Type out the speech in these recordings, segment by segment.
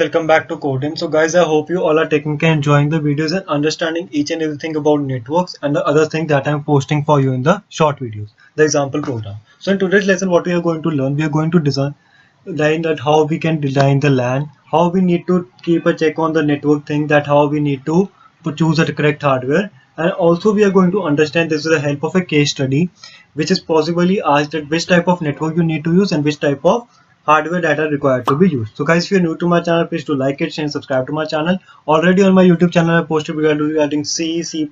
Welcome back to Coding. So guys, I hope you all are taking care, enjoying the videos and understanding each and everything about networks and the other thing that I'm posting for you in the short videos, the example program. So in today's lesson, what we are going to learn, we are going to design that how we can design the LAN, how we need to keep a check on the network thing, that how we need to choose the correct hardware. And also we are going to understand this with the help of a case study, which is possibly asked at which type of network you need to use and which type of hardware that are required to be used. So guys, if you're new to my channel, please do like it, share and subscribe to my channel. Already on my YouTube channel, I posted videos regarding C, C++,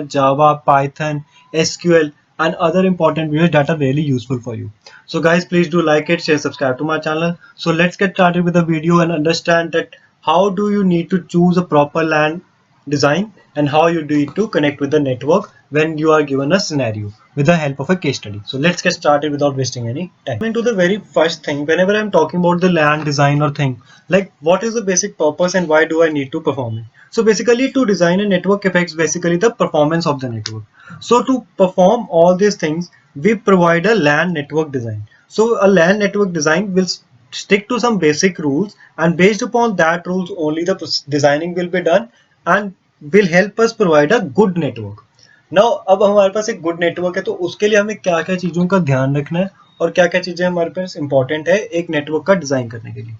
Java, Python, SQL and other important videos that are really useful for you. So guys, please do like it, share, subscribe to my channel. So let's get started with the video and understand that how do you need to choose a proper LAN design and how you need to connect with the network when you are given a scenario with the help of a case study. So let's get started without wasting any time. Coming to the very first thing, whenever I'm talking about the LAN design or thing, like what is the basic purpose and why do I need to perform it? So basically to design a network affects basically the performance of the network. So to perform all these things, we provide a LAN network design. So a LAN network design will stick to some basic rules, and based upon that rules only the designing will be done and will help us provide a good network. Now अब हमारे पास एक good network है तो उसके लिए हमें क्या क्या चीज़ों का ध्यान रखना है और क्या क्या चीज़ें हमारे पास इंपॉर्टेंट है एक नेटवर्क का डिज़ाइन करने के लिए.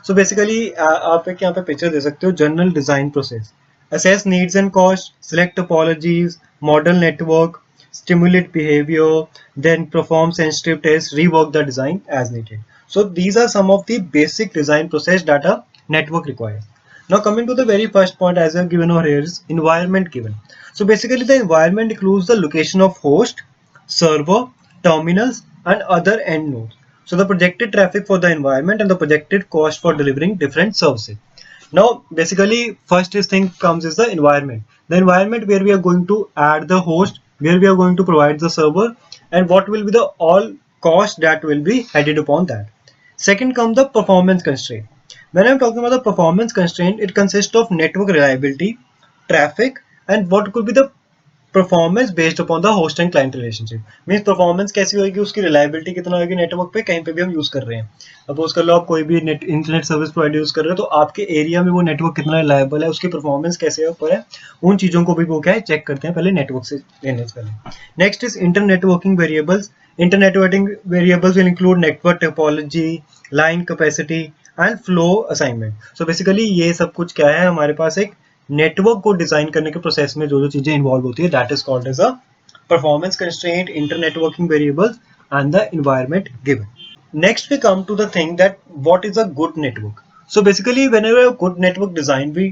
सो बेसिकली आप एक यहाँ पे पिक्चर दे सकते हो. General design process: assess needs and cost, select topologies, model network, stimulate behavior, then perform sensitive tests, rework the design as needed. So these are some of the basic design process that a network requires. Now coming to the very first point, as I have given over here, is environment given. So basically the environment includes the location of host, server, terminals and other end nodes. So the projected traffic for the environment and the projected cost for delivering different services. Now basically first is thing comes is the environment. The environment where we are going to add the host, where we are going to provide the server, and what will be the all cost that will be added upon that. Second comes the performance constraint. When I'm talking about the performance constraint, it consists of network reliability, traffic, and what could be the performance based upon the host and client relationship. Means performance कैसी होगी, उसकी reliability कितना होगी network पे, कहीं पे भी हम यूज कर रहे हैं. सपोज कर लो आप कोई भी net internet service provider use कर रहे हो तो आपके एरिया में वो नेटवर्क कितना रिलायबल है, उसकी परफॉर्मेंस कैसे ऊपर है, उन चीजों को भी वो क्या है चेक करते हैं पहले नेटवर्क से लेने से पहले. Next is inter networking variables. Inter networking variables will include network topology, line capacity and flow assignment. So basically ये सब कुछ क्या है हमारे पास एक नेटवर्क को डिजाइन करने के प्रोसेस में जो जो चीजें इन्वॉल्व होती है, that is called as a performance constraint, internetworking variables and the environment given. Next we come to the thing that what is a good network. So basically whenever a good network design, we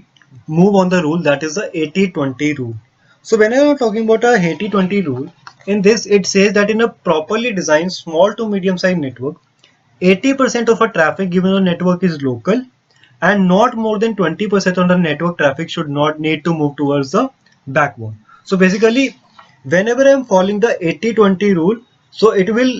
move on the rule that is the 80-20 rule. So whenever I'm talking about a 80-20 rule, in this it says that in a properly designed small to medium sized network, 80% of a traffic given on network is local and not more than 20% of the network traffic should not need to move towards the backbone. So basically whenever I'm following the 80-20 rule, so it will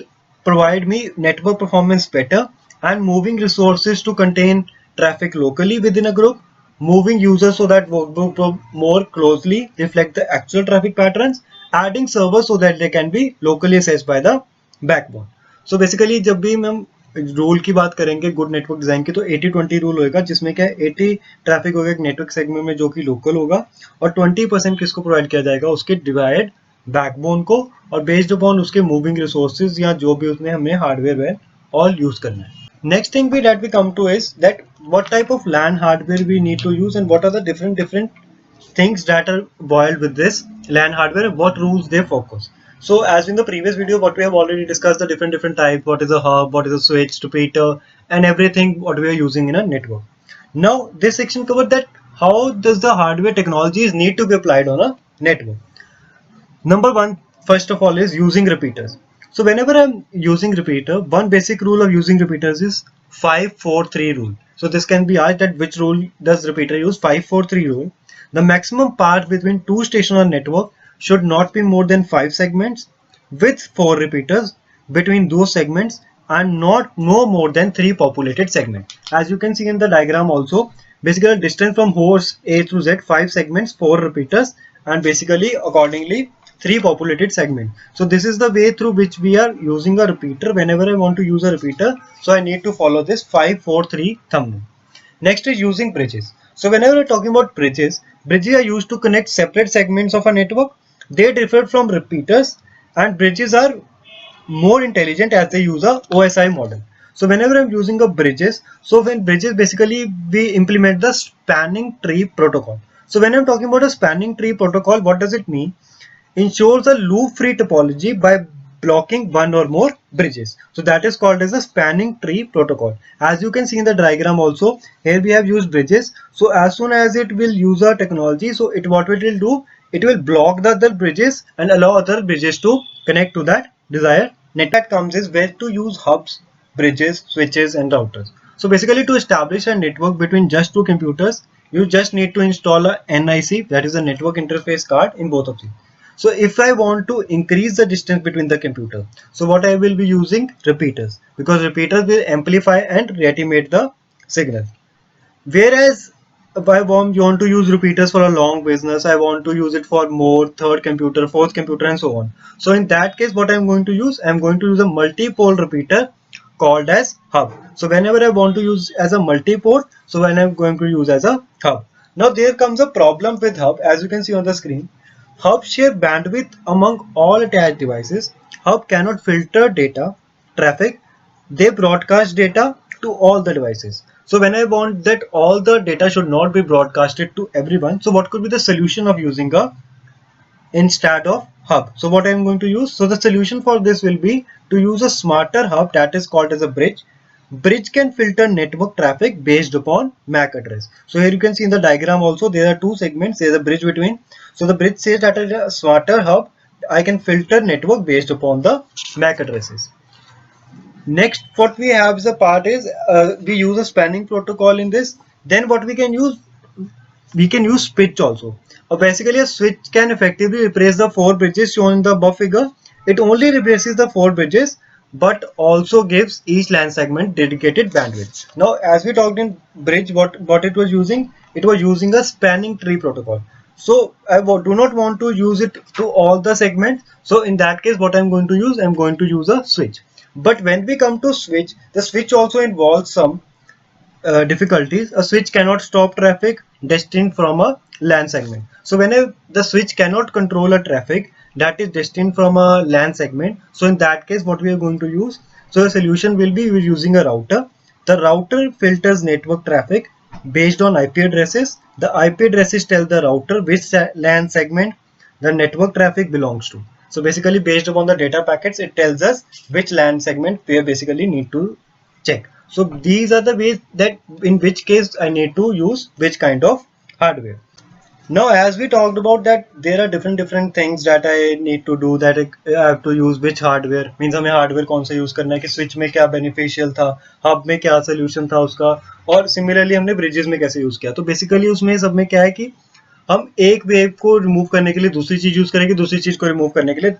provide me network performance better and moving resources to contain traffic locally within a group, moving users so that more closely reflect the actual traffic patterns, adding servers so that they can be locally assessed by the backbone. So basically जब भी हम rule की बात करेंगे good network design की तो 80-20 rule होगा, जिसमें क्या है 80 ट्रैफिक होगा एक नेटवर्क सेगमेंट में जो कि लोकल होगा और 20% किसको प्रोवाइड किया जाएगा, उसके डिवाइड बैकबोन को, और बेस्ड अपॉन उसके मूविंग रिसोर्सेज या जो भी उसमें हमने हार्डवेयर है ऑल यूज करना है. Next thing we that we come to is that what type of LAN hardware we need to use and what are the different things that are boiled with this LAN hardware, what rules they focus. So as in the previous video, what we have already discussed the different types, what is a hub, what is a switch, repeater, and everything what we are using in a network. Now this section covered that how does the hardware technologies need to be applied on a network. Number one, first of all, is using repeaters. So whenever I'm using repeater, one basic rule of using repeaters is 5-4-3 rule. So this can be asked that which rule does repeater use. 5-4-3 rule. The maximum path between two stations on network should not be more than 5 segments with 4 repeaters between those segments and not no more than 3 populated segments. As you can see in the diagram also, basically the distance from host A through Z, 5 segments, 4 repeaters, and basically accordingly 3 populated segments. So this is the way through which we are using a repeater. Whenever I want to use a repeater, so I need to follow this 5-4-3 thumb rule. Next is using bridges. So whenever we're talking about bridges, bridges are used to connect separate segments of a network. They differ from repeaters, and bridges are more intelligent as they use a OSI model. So whenever I'm using a bridges, so when bridges basically we implement the spanning tree protocol. So when I'm talking about a spanning tree protocol, what does it mean? Ensures a loop-free topology by blocking one or more bridges. So that is called as a spanning tree protocol. As you can see in the diagram also, here we have used bridges. So as soon as it will use our technology, so it what it will do, it will block the other bridges and allow other bridges to connect to that desired net. That comes is where to use hubs, bridges, switches and routers. So basically to establish a network between just two computers, you just need to install a NIC, that is a network interface card, in both of these. So if I want to increase the distance between the computer, so what I will be using repeaters, because repeaters will amplify and reanimate the signal. Whereas if I want to use repeaters for a long business, I want to use it for more third computer, fourth computer and so on. So in that case, what I'm going to use, I'm going to use a multi-pole repeater called as hub. So whenever I want to use as a multi-port, so when I'm going to use as a hub. Now there comes a problem with hub, as you can see on the screen. Hub share bandwidth among all attached devices. Hub cannot filter data traffic. They broadcast data to all the devices. So when I want that all the data should not be broadcasted to everyone, so what could be the solution of using a instead of hub? So what I'm going to use, so the solution for this will be to use a smarter hub, that is called as a bridge. Bridge can filter network traffic based upon MAC address. So here you can see in the diagram also there are two segments, there's a bridge between. So the bridge says that as a smarter hub, I can filter network based upon the MAC addresses. Next, what we have is a part is we use a spanning protocol in this. Then what we can use switch also. Basically, a switch can effectively replace the four bridges shown in the above figure. It only replaces the four bridges, but also gives each LAN segment dedicated bandwidth. Now, as we talked in bridge, what it was using? It was using a spanning tree protocol. So I do not want to use it to all the segments. So in that case, what I'm going to use? I'm going to use a switch. But when we come to switch, the switch also involves some difficulties. A switch cannot stop traffic destined from a LAN segment. So whenever the switch cannot control a traffic that is destined from a LAN segment, so in that case what we are going to use, so the solution will be we're using a router. The router filters network traffic based on IP addresses. The IP addresses tell the router which LAN segment the network traffic belongs to. So basically based upon the data packets, it tells us which LAN segment we basically need to check. So these are the ways that in which case I need to use which kind of hardware. Now as we talked about that there are different things that I need to do, that I have to use which hardware, means हमें hardware कौन सा use करना है कि switch में क्या beneficial था, hub में क्या solution था उसका, और similarly हमने bridges में कैसे use किया. तो basically उसमें सब में क्या है कि हम एक वेव को रिमूव करने के लिए दूसरी चीज यूज करेंगे, दूसरी चीज को रिमूव करने के लिए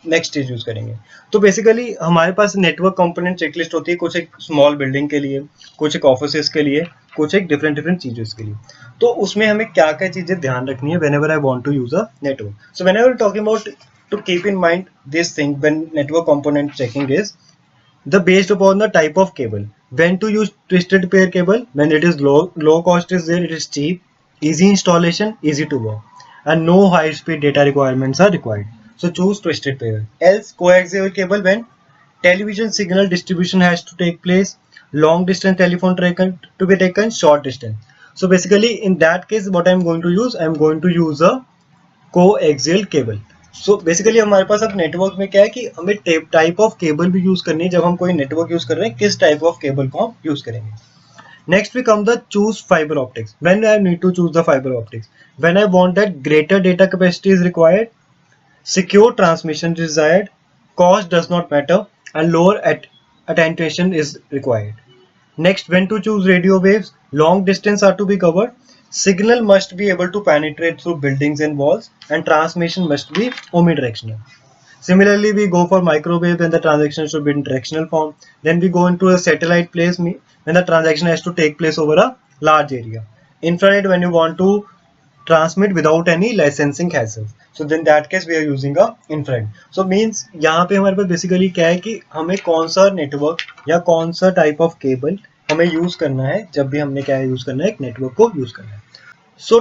नेक्स्ट चीज यूज करेंगे. तो बेसिकली हमारे पास नेटवर्क कंपोनेंट चेकलिस्ट होती है, कुछ एक स्मॉल बिल्डिंग के लिए, कुछ एक ऑफिस के लिए, कुछ एक डिफरेंट डिफरेंट चीजों के लिए. तो उसमें हमें क्या क्या चीजें ध्यान रखनी है whenever I want to use a network. So whenever talking about to keep in mind this thing when network component checking is the based upon the type of cable. When to use twisted pair cable? When it is low cost is there, it is cheap, easy installation, easy to work, and no high speed data requirements are required. So choose twisted pair. Else coaxial cable when television signal distribution has to take place, long distance telephone to be taken, short distance. So basically in that case what I'm going to use, I'm going to use a coaxial cable. So basically हमारे पास अब network में क्या है कि हमें type of cable भी use करनी है. जब हम कोई नेटवर्क यूज कर रहे हैं किस टाइप ऑफ केबल को हम यूज करेंगे. Next we come the choose fibre optics. When I need to choose the fibre optics, when I want that greater data capacity is required, secure transmission desired, cost does not matter, and lower attenuation is required. Next, when to choose radio waves, long distance are to be covered, signal must be able to penetrate through buildings and walls, and transmission must be omnidirectional. Similarly, we go for microwave when the transaction should be in directional form. Then we go into a satellite place when the transaction has to take place over a large area. Infrared when you want to transmit without any licensing hassle. So then that case we are using a infrared. So means यहाँ पे हमारे पास basically क्या है कि हमें कौन सा network या कौन सा type of cable हमें यूज करना है जब भी हमने क्या यूज करना है, एक नेटवर्क को यूज करना है। सो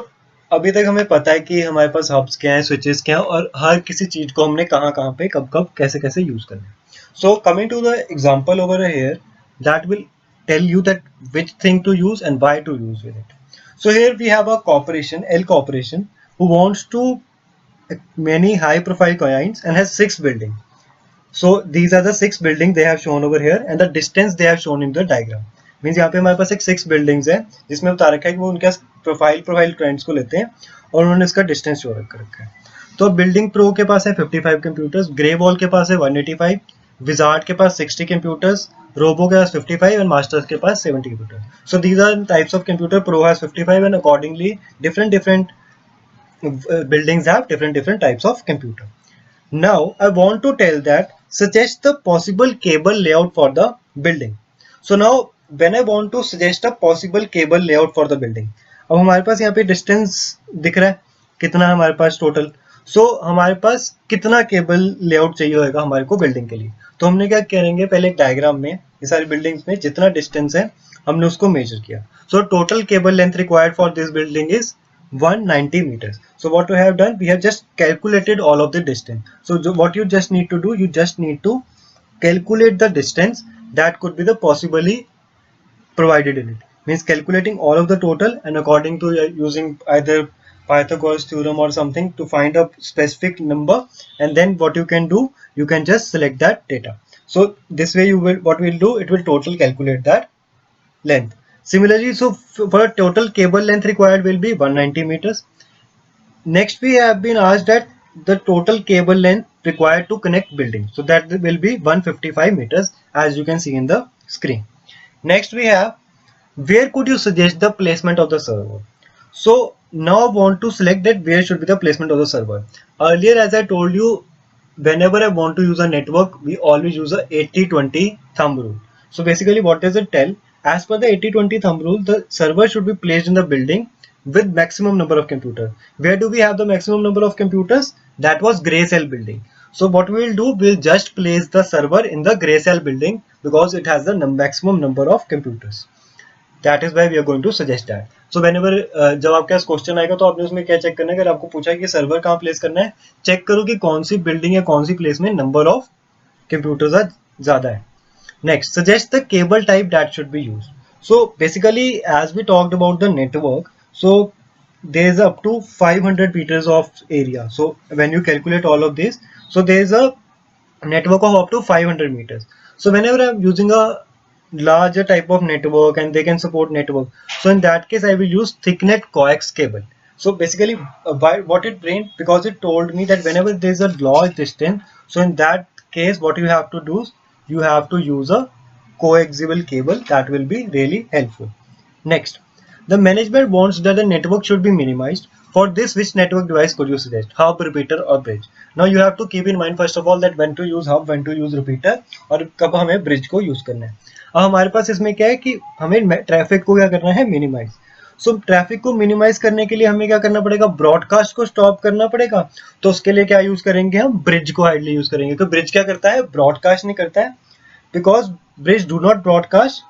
अभी तक हमें पता है कि हमारे पास हब्स क्या है, स्विचेस क्या है, और हर किसी चीज को हमने कहाँ कहाँ पे कब कब कैसे कैसे यूज करना है। So coming to the example over here, that will tell you that which thing to use and why to use with it. So here we have a corporation, L Corporation, who wants to many high profile clients and has 6 buildings. So these are the 6 buildings they have shown over here and the distance they have shown in the diagram. Means यहाँ पे हमारे पास एक 6 buildings है जिसमें बता रखा है कि वो उनका प्रोफाइल क्लाइंट्स को लेते हैं और उन्होंने इसका डिस्टेंस शो कर रखा है। तो बिल्डिंग प्रो के पास है 55 कंप्यूटर्स, ग्रे वॉल के पास है 185, विजार्ड के पास 60 कंप्यूटर्स, रोबो के पास 55 एंड मास्टर्स के पास 70 computer. So these are types of computer, pro has 55 and accordingly different buildings have different types of computer. Now I want to tell that suggest the possible cable layout for the building. So now when I want to suggest a possible cable layout for the building, अब हमारे पास यहाँ पे distance दिख रहा है कितना है हमारे पास टोटल। सो हमारे पास कितना केबल लेआउट चाहिए होगा हमारे को बिल्डिंग के लिए। तो हमने क्या करेंगे, पहले एक डायग्राम में ये सारी बिल्डिंग्स में जितना डिस्टेंस है हमने उसको मेजर किया। So total cable length required for this building is 190 meters. So what we have done, we have just calculated all of the distance. So what you just need to do, you just need to calculate the distance that could be the possibly provided in it. Means calculating all of the total and according to using either Pythagoras theorem or something to find a specific number, and then what you can do, you can just select that data. So this way you will, what will do, it will total calculate that length. Similarly, so for total cable length required will be 190 meters. Next, we have been asked that the total cable length required to connect building. So that will be 155 meters as you can see in the screen. Next, we have where could you suggest the placement of the server. So now I want to select that where should be the placement of the server. Earlier, as I told you, whenever I want to use a network, we always use a 80-20 thumb rule. So basically what does it tell? As per the 80-20 thumb rule, the server should be placed in the building with maximum number of computers. Where do we have the maximum number of computers? That was gray cell building. So what we will do, we'll just place the server in the gray cell building because it has the maximum number of computers. That is why we are going to suggest that. So whenever जब आपके पास question आएगा तो आपने उसमें क्या check करना है, अगर आपको पूछा कि सर्वर कहाँ प्लेस करना है, चेक करो कि कौन सी बिल्डिंग या कौन सी प्लेस में नंबर ऑफ कंप्यूटर्स ज्यादा है। Next, suggest the cable type that should be used. So basically, as we talked about the network, so there is up to 500 meters of area. So when you calculate all of this, so there is a network of up to 500 meters. So whenever I'm using a larger type of network and they can support network, so in that case I will use thicknet coax cable. So basically what it brings, because it told me that whenever there is a large distance, so in that case what you have to do is you have to use a coaxial cable. That will be really helpful. Next, the management wants that the network should be minimized. For this, which network device could you suggest? Hub, repeater or bridge? Now you have to keep in mind first of all that when to use hub, when to use repeater और कब हमें bridge को use करना है। अब हमारे पास इसमें क्या है कि हमें ट्रैफिक को क्या करना है, मिनिमाइज। सो ट्रैफिक को मिनिमाइज करने के लिए हमें क्या करना पड़ेगा, ब्रॉडकास्ट को स्टॉप करना पड़ेगा। तो उसके लिए क्या यूज करेंगे, हम ब्रिज को हाइडली यूज करेंगे। तो ब्रिज क्या करता है, ब्रॉडकास्ट नहीं करता है, because bridge do not broadcast,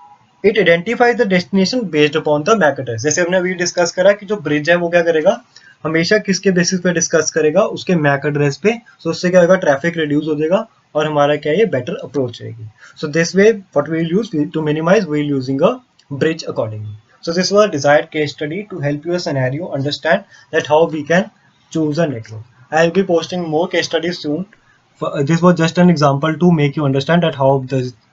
it identifies the destination based upon the MAC address. जैसे हमने अभी डिस्कस करा कि जो ब्रिज है वो क्या करेगा, हमेशा किसके बेसिस पे डिस्कस करेगा, उसके मैक एड्रेस पे। सो उससे क्या होगा, ट्रैफिक रिड्यूस हो जाएगा और हमारा क्या है, बेटर अप्रोच रहेगी। So this way what we will use to minimise, we will using a bridge accordingly. So this was a desired case study to help you a scenario understand that how we can choose a network. I will be posting more case studies soon. This was just an example to make you understand that how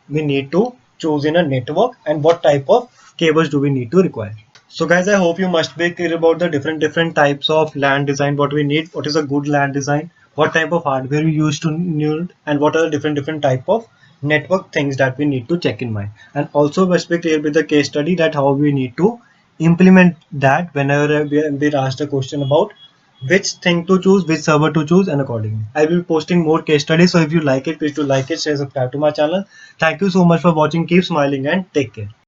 we need to choose in a network and what type of cables do we need to require. So guys, I hope you must be clear about the different types of LAN design, what we need, what is a good LAN design, what type of hardware we use to need, and what are the different type of network things that we need to check in mind. And also must be clear with the case study that how we need to implement that whenever we are asked a question about which thing to choose, which server to choose, and accordingly. I will be posting more case studies. So if you like it, please do like it, share, subscribe to my channel. Thank you so much for watching. Keep smiling and take care.